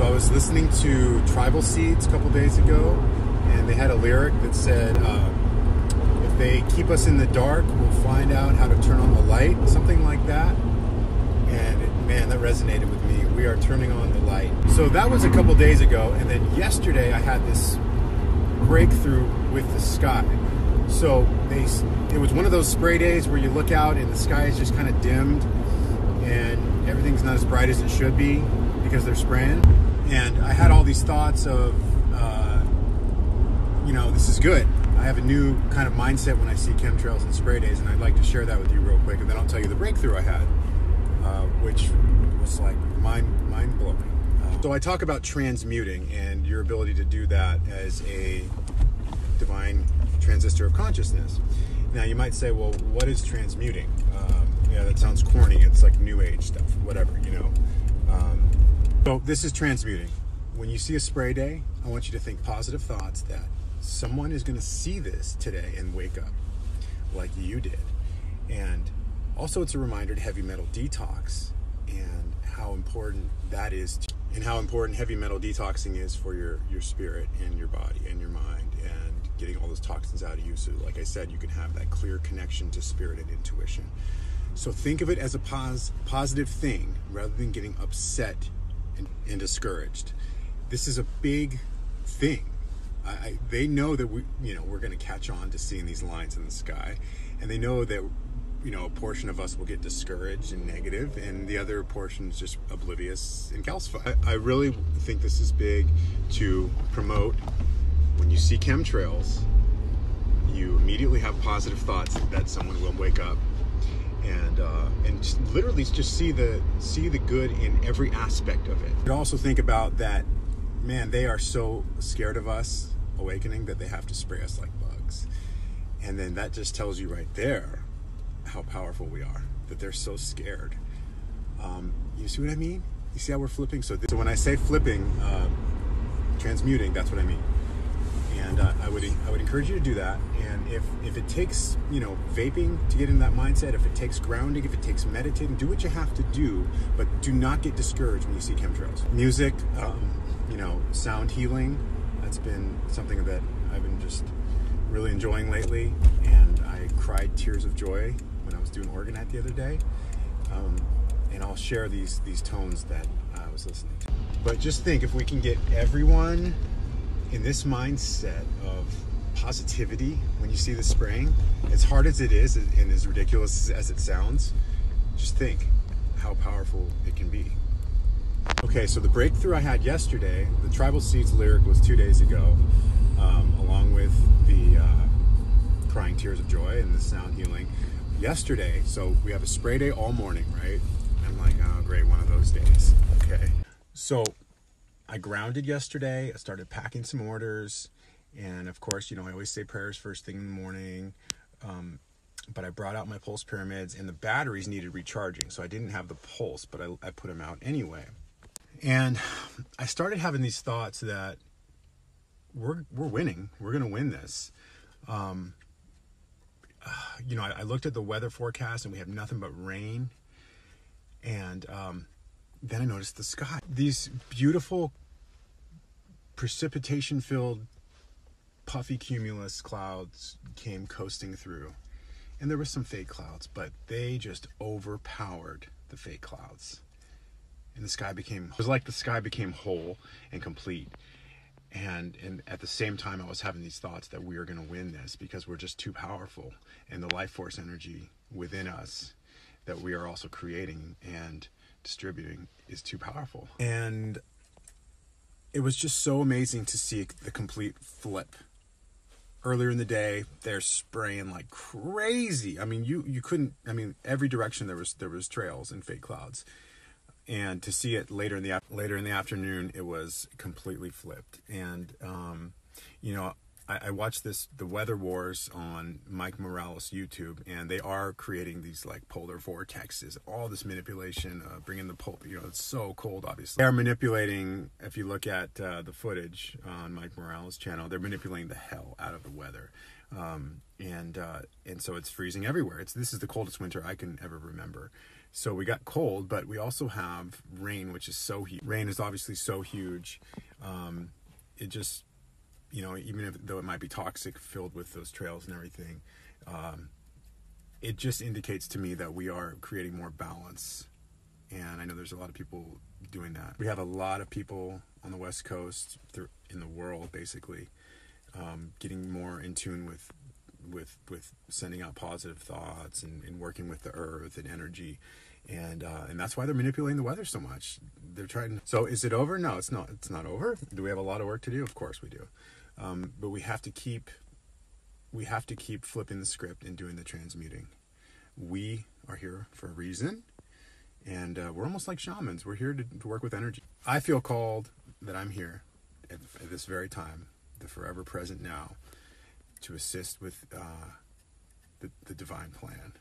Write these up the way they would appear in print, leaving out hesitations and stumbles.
So I was listening to Tribal Seeds a couple days ago, and they had a lyric that said, if they keep us in the dark, we'll find out how to turn on the light, something like that. And man, that resonated with me. We are turning on the light. So that was a couple days ago, and then yesterday I had this breakthrough with the sky. So it was one of those spray days where you look out and the sky is just kind of dimmed and everything's not as bright as it should be because they're spraying. And I had all these thoughts of, this is good. I have a new kind of mindset when I see chemtrails and spray days, and I'd like to share that with you real quick, and then I'll tell you the breakthrough I had, which was like mind-blowing. So I talk about transmuting and your ability to do that as a divine transistor of consciousness. Now you might say, well, what is transmuting? Yeah, that sounds corny. It's like new age stuff, whatever, So this is transmuting. When you see a spray day, I want you to think positive thoughts that someone is going to see this today and wake up like you did. And also it's a reminder to heavy metal detox and how important that is, and how important heavy metal detoxing is for your spirit and your body and your mind, and getting all those toxins out of you. So like I said, you can have that clear connection to spirit and intuition. So think of it as a positive thing rather than getting upset and discouraged. This is a big thing. They know that we're going to catch on to seeing these lines in the sky, and they know that a portion of us will get discouraged and negative, and the other portion is just oblivious and calcified. I really think this is big to promote. When you see chemtrails, you immediately have positive thoughts that someone will wake up and just literally just see the good in every aspect of it. You also think about that, man, they are so scared of us awakening that they have to spray us like bugs. And then that just tells you right there how powerful we are, that they're so scared. You see what I mean? You see how we're flipping? So when I say flipping, transmuting, that's what I mean. And I would encourage you to do that. And if it takes vaping to get in that mindset, if it takes grounding, if it takes meditating, do what you have to do, but do not get discouraged when you see chemtrails. Music, sound healing, that's been something that I've been just really enjoying lately. And I cried tears of joy when I was doing Orgone the other day. And I'll share these tones that I was listening to. But just think, if we can get everyone in this mindset of positivity when you see the spraying, as hard as it is and as ridiculous as it sounds, just think how powerful it can be. Okay, so the breakthrough I had yesterday, the Tribal Seeds lyric was 2 days ago, along with the crying tears of joy and the sound healing. Yesterday, so we have a spray day all morning, right? I'm like, oh great, one of those days. Okay, so I grounded yesterday. I started packing some orders, and of course, I always say prayers first thing in the morning. But I brought out my pulse pyramids, and the batteries needed recharging, so I didn't have the pulse, but I put them out anyway. And I started having these thoughts that we're winning. We're gonna win this. I looked at the weather forecast, and we have nothing but rain. And then I noticed the sky. These beautiful precipitation-filled puffy cumulus clouds came coasting through. And there were some fake clouds, but they just overpowered the fake clouds. And it was like the sky became whole and complete. And at the same time, I was having these thoughts that we are going to win this because we're just too powerful. And the life force energy within us that we are also creating and distributing is too powerful. And it was just so amazing to see the complete flip. Earlier in the day, they're spraying like crazy. I mean, you couldn't, every direction there was trails and fake clouds. And to see it later in the afternoon, it was completely flipped. And I watched the Weather Wars on Mike Morales' YouTube, and they are creating these like polar vortexes, all this manipulation, bringing the polar, it's so cold, obviously. They are manipulating, if you look at the footage on Mike Morales' channel, they're manipulating the hell out of the weather. And so it's freezing everywhere. This is the coldest winter I can ever remember. So we got cold, but we also have rain, which is so huge. Rain is obviously so huge. It just, you know, even though it might be toxic, filled with those trails and everything, it just indicates to me that we are creating more balance. And I know there's a lot of people doing that. We have a lot of people on the West Coast, in the world, basically, getting more in tune with sending out positive thoughts and working with the earth and energy. And that's why they're manipulating the weather so much. They're trying. So is it over? No, it's not. It's not over. Do we have a lot of work to do? Of course we do. But we have to keep flipping the script and doing the transmuting. We are here for a reason, and we're almost like shamans. We're here to work with energy. I feel called that I'm here at this very time, the forever present now, to assist with the divine plan.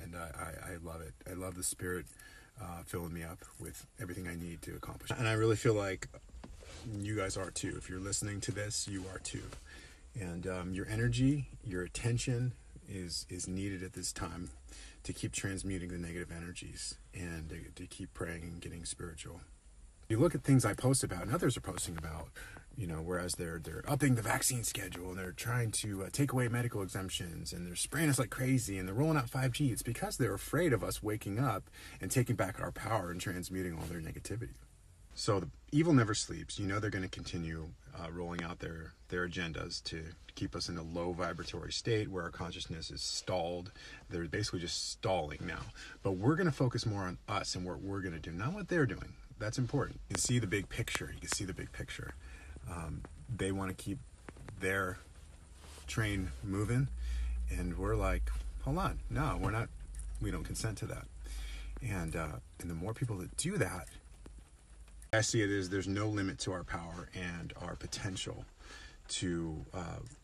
And I love it. I love the spirit filling me up with everything I need to accomplish. And I really feel like you guys are too. If you're listening to this, you are too. And your energy, your attention is needed at this time to keep transmuting the negative energies and to keep praying and getting spiritual. You look at things I post about and others are posting about, you know, whereas they're upping the vaccine schedule and they're trying to take away medical exemptions and they're spraying us like crazy and they're rolling out 5G. It's because they're afraid of us waking up and taking back our power and transmuting all their negativity. So the evil never sleeps. You know they're going to continue rolling out their agendas to keep us in a low vibratory state where our consciousness is stalled. They're basically just stalling now. But we're going to focus more on us and what we're going to do, not what they're doing. That's important. You can see the big picture. You can see the big picture. They want to keep their train moving, and we're like, hold on, no, we're not. We don't consent to that. And the more people that do that, I see it as there's no limit to our power and our potential to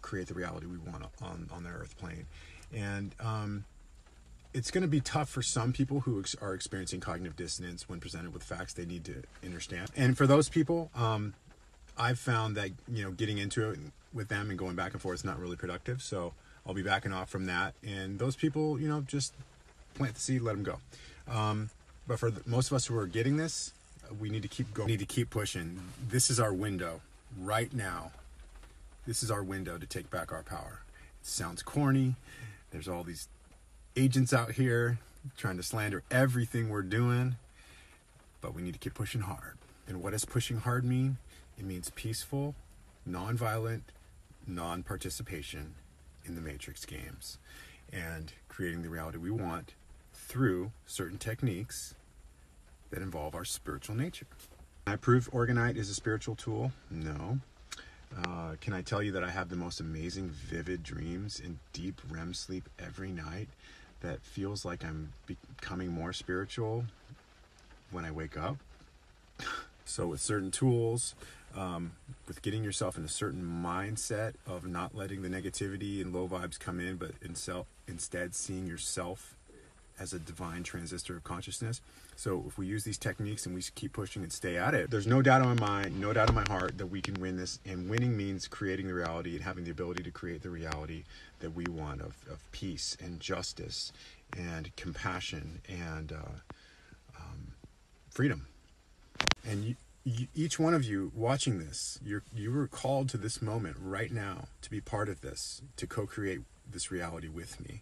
create the reality we want on the earth plane. And it's going to be tough for some people who are experiencing cognitive dissonance when presented with facts they need to understand. And for those people, I've found that, you know, getting into it with them and going back and forth is not really productive. So I'll be backing off from that. And those people, you know, just plant the seed, let them go. But for most of us who are getting this, we need to keep going. We need to keep pushing. This is our window right now. This is our window to take back our power. It sounds corny. There's all these agents out here trying to slander everything we're doing, but we need to keep pushing hard. And what does pushing hard mean? It means peaceful, non-violent, non-participation in the Matrix games and creating the reality we want through certain techniques that involve our spiritual nature. Can I prove Orgonite is a spiritual tool? No. Can I tell you that I have the most amazing vivid dreams and deep REM sleep every night that feels like I'm becoming more spiritual when I wake up? So with certain tools, with getting yourself in a certain mindset of not letting the negativity and low vibes come in, but instead seeing yourself as a divine transistor of consciousness. So if we use these techniques and we keep pushing and stay at it, there's no doubt in my mind, no doubt in my heart that we can win this. And winning means creating the reality and having the ability to create the reality that we want of peace and justice and compassion and freedom. And each one of you watching this, you were called to this moment right now to be part of this, to co-create this reality with me.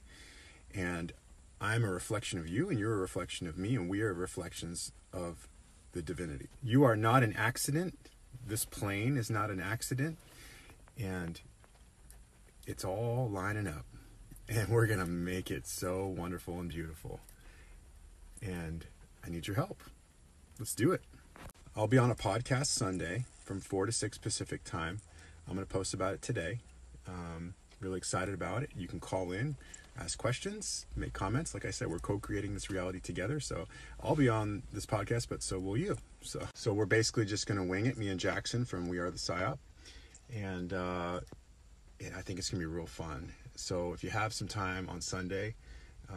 And I'm a reflection of you, and you're a reflection of me, and we are reflections of the divinity. You are not an accident. This plane is not an accident. And it's all lining up. And we're going to make it so wonderful and beautiful. And I need your help. Let's do it. I'll be on a podcast Sunday from 4 to 6 Pacific time. I'm going to post about it today. Really excited about it. You can call in, ask questions, make comments. Like I said, we're co-creating this reality together. So I'll be on this podcast, but so will you. So we're basically just going to wing it, me and Jackson from We Are the PSYOP. And I think it's going to be real fun. So if you have some time on Sunday,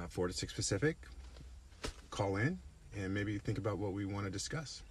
4 to 6 Pacific, call in and maybe think about what we want to discuss.